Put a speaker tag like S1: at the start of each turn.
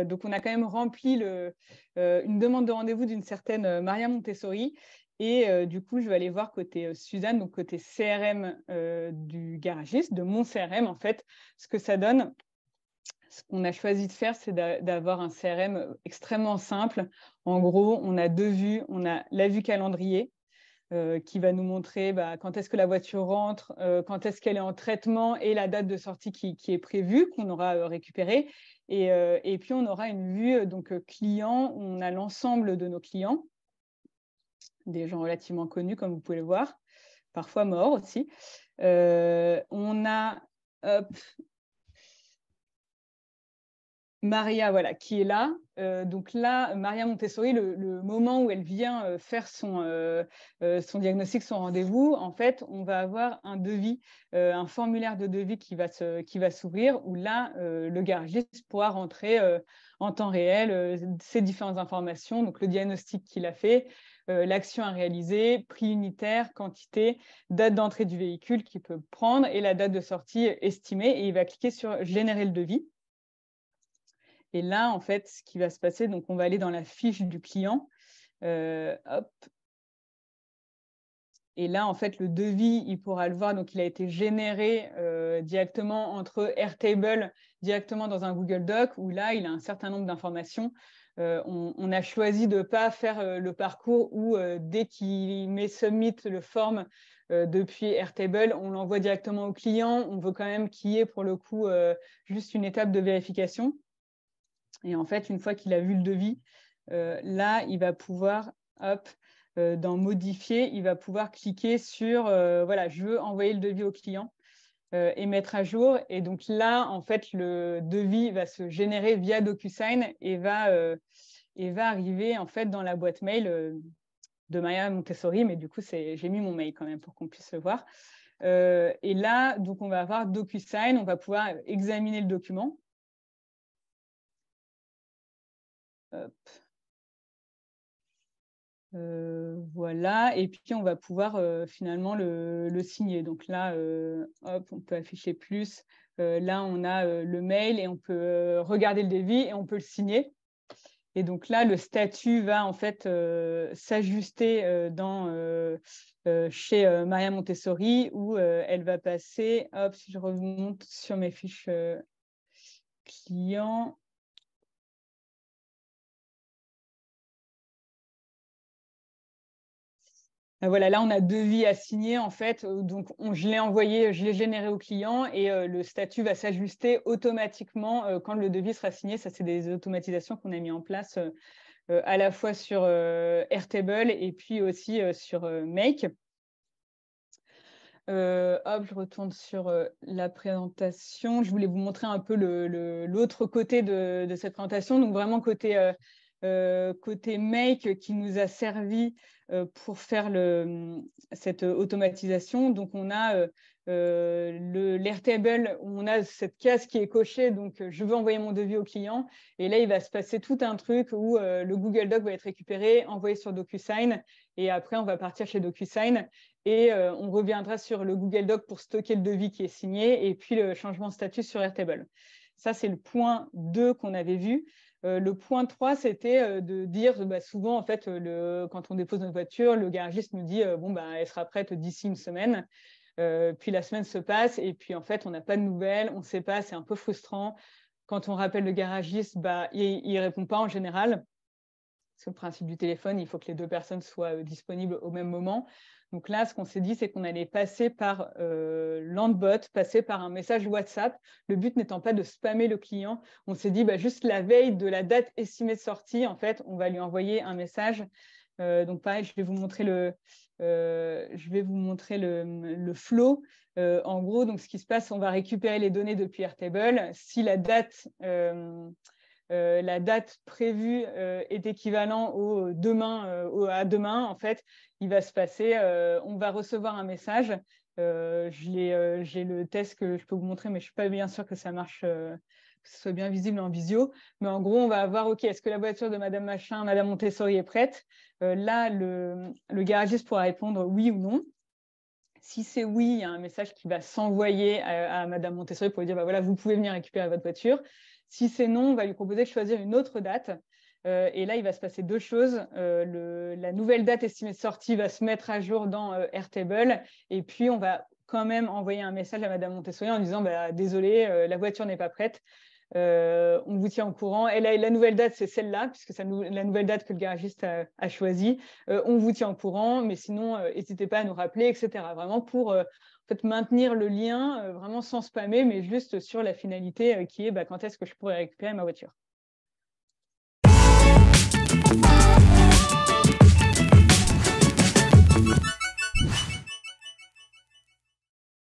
S1: donc, on a quand même rempli une demande de rendez-vous d'une certaine Maria Montessori. Et du coup, je vais aller voir côté Suzanne, donc côté CRM du garagiste, de mon CRM, en fait, ce que ça donne. Ce qu'on a choisi de faire, c'est d'avoir un CRM extrêmement simple. En gros, on a 2 vues. On a la vue calendrier qui va nous montrer quand est-ce que la voiture rentre, quand est-ce qu'elle est en traitement et la date de sortie qui est prévue, qu'on aura récupérée. Et puis, on aura une vue client. On a l'ensemble de nos clients, des gens relativement connus, comme vous pouvez le voir, parfois morts aussi. On a... Maria, voilà, qui est là. Donc là, Maria Montessori, le moment où elle vient faire son diagnostic, son rendez-vous, en fait, on va avoir un devis, un formulaire de devis qui va s'ouvrir, où là, le garagiste pourra rentrer en temps réel ces différentes informations, donc le diagnostic qu'il a fait, l'action à réaliser, prix unitaire, quantité, date d'entrée du véhicule qu'il peut prendre et la date de sortie estimée. Et il va cliquer sur « Générer le devis ». Et là, en fait, ce qui va se passer, donc on va aller dans la fiche du client. Hop. Et là, en fait, le devis, il pourra le voir. Donc, il a été généré directement entre Airtable, directement dans un Google Doc, où là, il a un certain nombre d'informations. On a choisi de ne pas faire le parcours où, dès qu'il met Submit le form depuis Airtable, on l'envoie directement au client. On veut quand même qu'il y ait, pour le coup, juste une étape de vérification. Et en fait, une fois qu'il a vu le devis, là, il va pouvoir, dans modifier, il va pouvoir cliquer sur voilà, je veux envoyer le devis au client et mettre à jour. Et donc là, en fait, le devis va se générer via DocuSign et va arriver en fait dans la boîte mail de Maria Montessori. Mais du coup, j'ai mis mon mail quand même pour qu'on puisse le voir. Et là, donc on va avoir DocuSign, on va pouvoir examiner le document. Hop. Voilà, et puis on va pouvoir finalement le signer. Donc là, hop, on peut afficher plus. Là, on a le mail et on peut regarder le devis et on peut le signer. Et donc là, le statut va en fait s'ajuster chez Maria Montessori où elle va passer, hop, si je remonte sur mes fiches clients. Voilà, là, on a devis à signer, en fait. Donc, je l'ai envoyé, je l'ai généré au client et le statut va s'ajuster automatiquement quand le devis sera signé. Ça, c'est des automatisations qu'on a mis en place à la fois sur Airtable et puis aussi sur Make. Hop, je retourne sur la présentation. Je voulais vous montrer un peu l'autre côté de cette présentation. Donc, vraiment côté Make qui nous a servi pour faire cette automatisation. Donc, on a l'Airtable où on a cette case qui est cochée. Donc, je veux envoyer mon devis au client. Et là, il va se passer tout un truc où le Google Doc va être récupéré, envoyé sur DocuSign. Et après, on va partir chez DocuSign. Et on reviendra sur le Google Doc pour stocker le devis qui est signé et puis le changement de statut sur Airtable. Ça, c'est le point 2 qu'on avait vu. Le point 3, c'était de dire, souvent, en fait, quand on dépose notre voiture, le garagiste nous dit, elle sera prête d'ici une semaine. Puis la semaine se passe et puis, en fait, on n'a pas de nouvelles, on ne sait pas, c'est un peu frustrant. Quand on rappelle le garagiste, il ne répond pas en général. C'est le principe du téléphone, il faut que les 2 personnes soient disponibles au même moment. Donc là, ce qu'on s'est dit, c'est qu'on allait passer par Landbot, passer par un message WhatsApp, le but n'étant pas de spammer le client. On s'est dit, juste la veille de la date estimée de sortie, en fait, on va lui envoyer un message. Donc pareil, je vais vous montrer le flow. En gros, donc, ce qui se passe, on va récupérer les données depuis Airtable. Si la date prévue est équivalent à demain, en fait, il va se passer, on va recevoir un message. J'ai le test que je peux vous montrer, mais je ne suis pas bien sûre que ça marche, que ce soit bien visible en visio. Mais en gros, on va avoir, OK, est-ce que la voiture de Madame Machin, Madame Montessori est prête? Là, le garagiste pourra répondre oui ou non. Si c'est oui, il y a un message qui va s'envoyer à Madame Montessori pour lui dire, voilà, vous pouvez venir récupérer votre voiture. Si c'est non, on va lui proposer de choisir une autre date. Et là, il va se passer deux choses. La nouvelle date estimée de sortie va se mettre à jour dans Airtable. Et puis, on va quand même envoyer un message à Madame Montessori en disant désolé, la voiture n'est pas prête. On vous tient au courant. Et la nouvelle date, c'est celle-là, puisque c'est la nouvelle date que le garagiste a choisie. On vous tient au courant, mais sinon, n'hésitez pas à nous rappeler, etc. Vraiment pour en fait, maintenir le lien, vraiment sans spammer, mais juste sur la finalité qui est quand est-ce que je pourrais récupérer ma voiture.